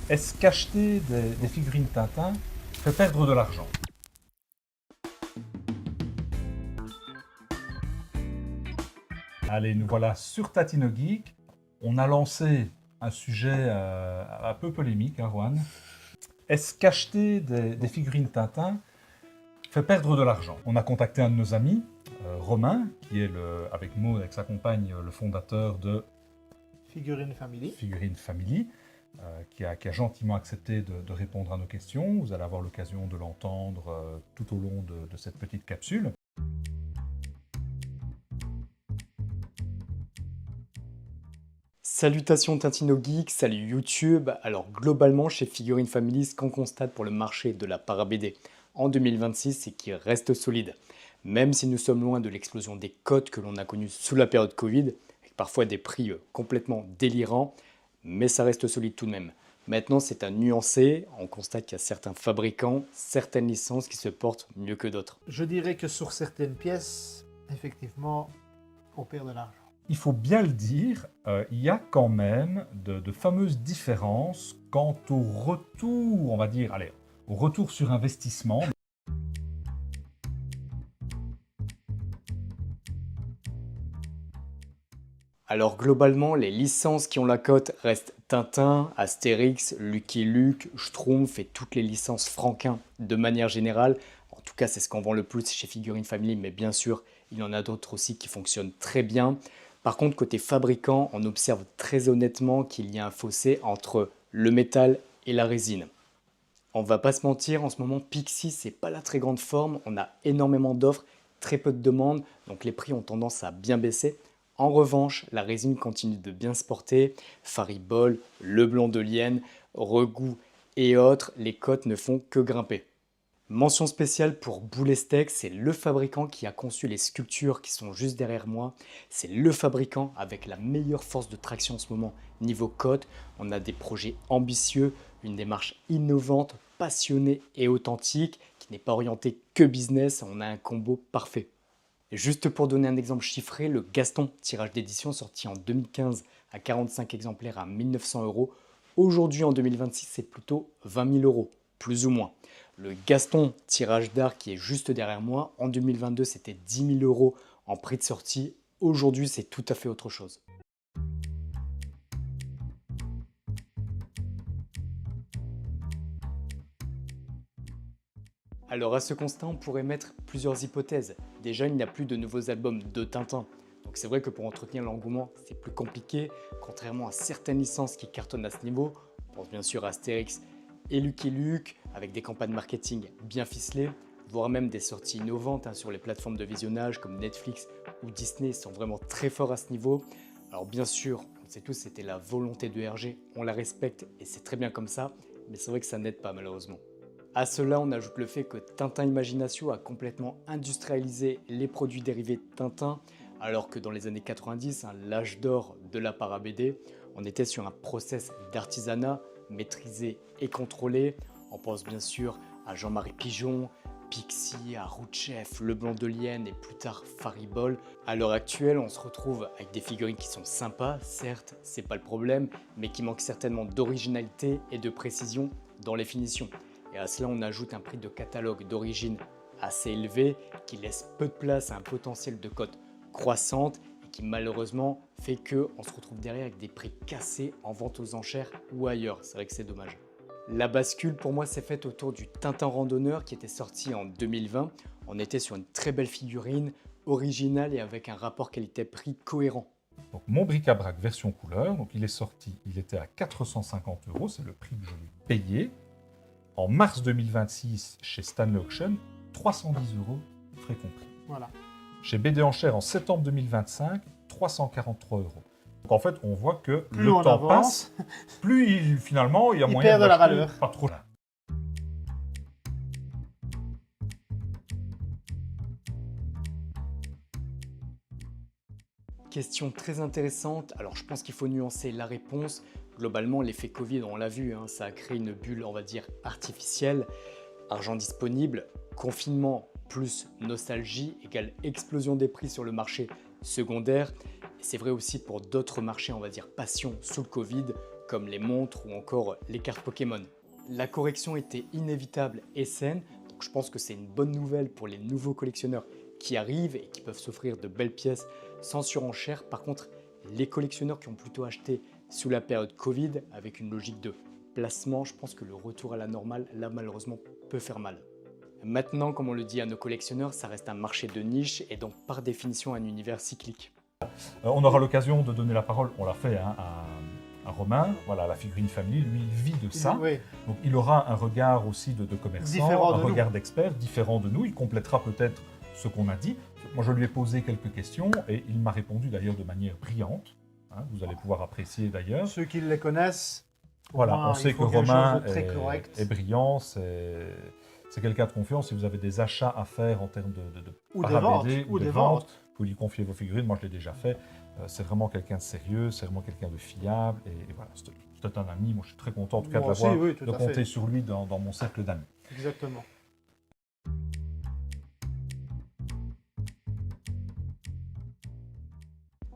Est-ce qu'acheter des figurines Tintin fait perdre de l'argent? Allez, nous voilà sur Tatino Geek. On a lancé un sujet un peu polémique, hein, Juan. Est-ce qu'acheter des figurines Tintin fait perdre de l'argent? On a contacté un de nos amis, Romain, qui est, avec Maud, avec sa compagne, le fondateur de Figurine Family. Figurine Family, qui a gentiment accepté de répondre à nos questions. Vous allez avoir l'occasion de l'entendre tout au long de cette petite capsule. Salutations Tintino Geek, salut YouTube. Alors globalement chez Figurine Family, ce qu'on constate pour le marché de la para-BD en 2026, c'est qu'il reste solide. Même si nous sommes loin de l'explosion des cotes que l'on a connues sous la période Covid, avec parfois des prix complètement délirants, mais ça reste solide tout de même. Maintenant c'est à nuancer, on constate qu'il y a certains fabricants, certaines licences qui se portent mieux que d'autres. Je dirais que sur certaines pièces, effectivement, on perd de l'argent. Il faut bien le dire, il y a quand même de fameuses différences quant au retour, on va dire, allez, au retour sur investissement. Alors globalement, les licences qui ont la cote restent Tintin, Astérix, Lucky Luke, Schtroumpf et toutes les licences Franquin de manière générale. En tout cas, c'est ce qu'on vend le plus chez Figurine Family, mais bien sûr, il y en a d'autres aussi qui fonctionnent très bien. Par contre, côté fabricant, on observe très honnêtement qu'il y a un fossé entre le métal et la résine. On va pas se mentir, en ce moment, Pixie, c'est pas la très grande forme. On a énormément d'offres, très peu de demandes, donc les prix ont tendance à bien baisser. En revanche, la résine continue de bien se porter. Faribol, Leblond de Lienne, Regou et autres, les cotes ne font que grimper. Mention spéciale pour Boulestec, c'est le fabricant qui a conçu les sculptures qui sont juste derrière moi. C'est le fabricant avec la meilleure force de traction en ce moment niveau cote. On a des projets ambitieux, une démarche innovante, passionnée et authentique qui n'est pas orientée que business. On a un combo parfait. Et juste pour donner un exemple chiffré, le Gaston tirage d'édition sorti en 2015 à 45 exemplaires à 1900 €. Aujourd'hui en 2026, c'est plutôt 20 000 €, plus ou moins. Le Gaston tirage d'art qui est juste derrière moi, en 2022 c'était 10 000 € en prix de sortie. Aujourd'hui c'est tout à fait autre chose. Alors à ce constat, on pourrait mettre plusieurs hypothèses. Déjà, il n'y a plus de nouveaux albums de Tintin. Donc c'est vrai que pour entretenir l'engouement, c'est plus compliqué, contrairement à certaines licences qui cartonnent à ce niveau. On pense bien sûr à Astérix et Lucky Luke, avec des campagnes marketing bien ficelées, voire même des sorties innovantes sur les plateformes de visionnage comme Netflix ou Disney sont vraiment très forts à ce niveau. Alors bien sûr, on sait tous, c'était la volonté de RG, on la respecte et c'est très bien comme ça, mais c'est vrai que ça n'aide pas malheureusement. À cela, on ajoute le fait que Tintin Imagination a complètement industrialisé les produits dérivés de Tintin, alors que dans les années 90, l'âge d'or de la para-BD, on était sur un process d'artisanat maîtrisé et contrôlé. On pense bien sûr à Jean-Marie Pigeon, Pixie, à Routchef, Leblond de Lienne et plus tard Faribol. À l'heure actuelle, on se retrouve avec des figurines qui sont sympas, certes, c'est pas le problème, mais qui manquent certainement d'originalité et de précision dans les finitions. Et à cela, on ajoute un prix de catalogue d'origine assez élevé qui laisse peu de place à un potentiel de cote croissante et qui malheureusement fait qu'on se retrouve derrière avec des prix cassés en vente aux enchères ou ailleurs. C'est vrai que c'est dommage. La bascule pour moi s'est faite autour du Tintin Randonneur qui était sorti en 2020. On était sur une très belle figurine, originale et avec un rapport qualité-prix cohérent. Donc mon bric-à-brac version couleur, donc il est sorti, il était à 450 €, c'est le prix que je l'ai payé. En mars 2026, chez Stanley Auction, 310 €, frais compris. Voilà. Chez BD Enchères, en septembre 2025, 343 €. Donc en fait, on voit que Plus le on temps avance, passe, plus finalement, il y a il moyen perd de la d'acheter valeur. pas trop. Question très intéressante. Alors je pense qu'il faut nuancer la réponse. Globalement, l'effet Covid, on l'a vu, ça a créé une bulle, on va dire, artificielle. Argent disponible, confinement plus nostalgie égale explosion des prix sur le marché secondaire. Et c'est vrai aussi pour d'autres marchés, on va dire passion sous le Covid, comme les montres ou encore les cartes Pokémon. La correction était inévitable et saine, donc je pense que c'est une bonne nouvelle pour les nouveaux collectionneurs qui arrivent et qui peuvent s'offrir de belles pièces sans surenchère. Par contre, les collectionneurs qui ont plutôt acheté sous la période Covid avec une logique de placement, je pense que le retour à la normale, là malheureusement, peut faire mal. Maintenant, comme on le dit à nos collectionneurs, ça reste un marché de niche et donc par définition un univers cyclique. On aura l'occasion de donner la parole, on l'a fait hein, à Romain, voilà, la figurine family, lui il vit de ça, Oui. donc il aura un regard aussi de commerçant, Différent un de nous. regard d'expert, différent de nous, il complétera peut-être ce qu'on a dit. Moi je lui ai posé quelques questions et il m'a répondu d'ailleurs de manière brillante, hein, vous allez pouvoir apprécier d'ailleurs. Ceux qui les connaissent, Voilà, Romain, on il sait que faut quelque Romain chose de très correct. est brillant, c'est quelqu'un de confiance. Si vous avez des achats à faire en termes de Ou des para-BD ventes, ou des ventes, ventes. vous lui confiez vos figurines, moi je l'ai déjà fait. C'est vraiment quelqu'un de sérieux, c'est vraiment quelqu'un de fiable. Et voilà, c'est un ami, moi je suis très content en tout cas Moi de l'avoir, aussi, oui, tout de à compter fait. sur lui dans mon cercle d'amis. Exactement.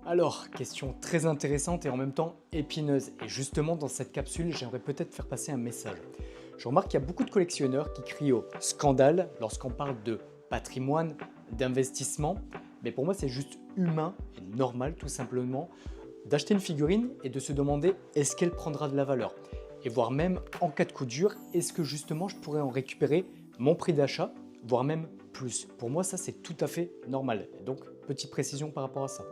Alors, question très intéressante et en même temps épineuse. Et justement, dans cette capsule, j'aimerais peut-être faire passer un message. Je remarque qu'il y a beaucoup de collectionneurs qui crient au scandale lorsqu'on parle de patrimoine, d'investissement. Mais pour moi, c'est juste humain et normal, tout simplement, d'acheter une figurine et de se demander est-ce qu'elle prendra de la valeur. Et voire même, en cas de coup dur, est-ce que justement je pourrais en récupérer mon prix d'achat, voire même plus. Pour moi, ça, c'est tout à fait normal. Et donc, petite précision par rapport à ça.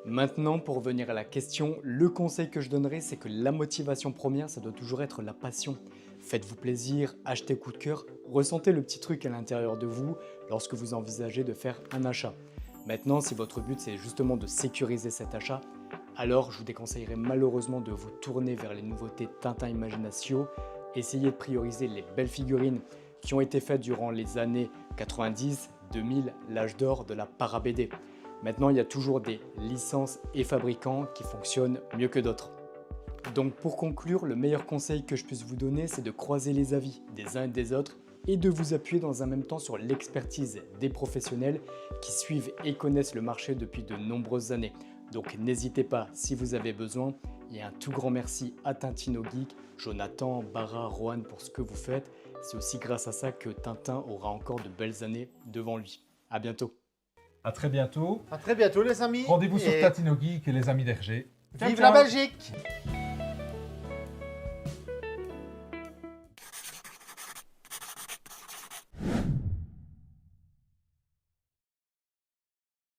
Maintenant, pour revenir à la question, le conseil que je donnerais, c'est que la motivation première, ça doit toujours être la passion. Faites-vous plaisir, achetez coup de cœur, ressentez le petit truc à l'intérieur de vous lorsque vous envisagez de faire un achat. Maintenant, si votre but c'est justement de sécuriser cet achat, alors je vous déconseillerais malheureusement de vous tourner vers les nouveautés Tintin Imaginatio. Essayez de prioriser les belles figurines qui ont été faites durant les années 90, 2000, l'âge d'or de la para-BD. Maintenant, il y a toujours des licences et fabricants qui fonctionnent mieux que d'autres. Donc pour conclure, le meilleur conseil que je puisse vous donner, c'est de croiser les avis des uns et des autres et de vous appuyer dans un même temps sur l'expertise des professionnels qui suivent et connaissent le marché depuis de nombreuses années. Donc n'hésitez pas si vous avez besoin. Et un tout grand merci à Tintino Geek, Jonathan, Bara, Rohan pour ce que vous faites. C'est aussi grâce à ça que Tintin aura encore de belles années devant lui. À bientôt. À très bientôt. À très bientôt les amis. Rendez-vous sur Et Tintino Geek et les amis d'Hergé. Ciao, vive ciao. la Belgique!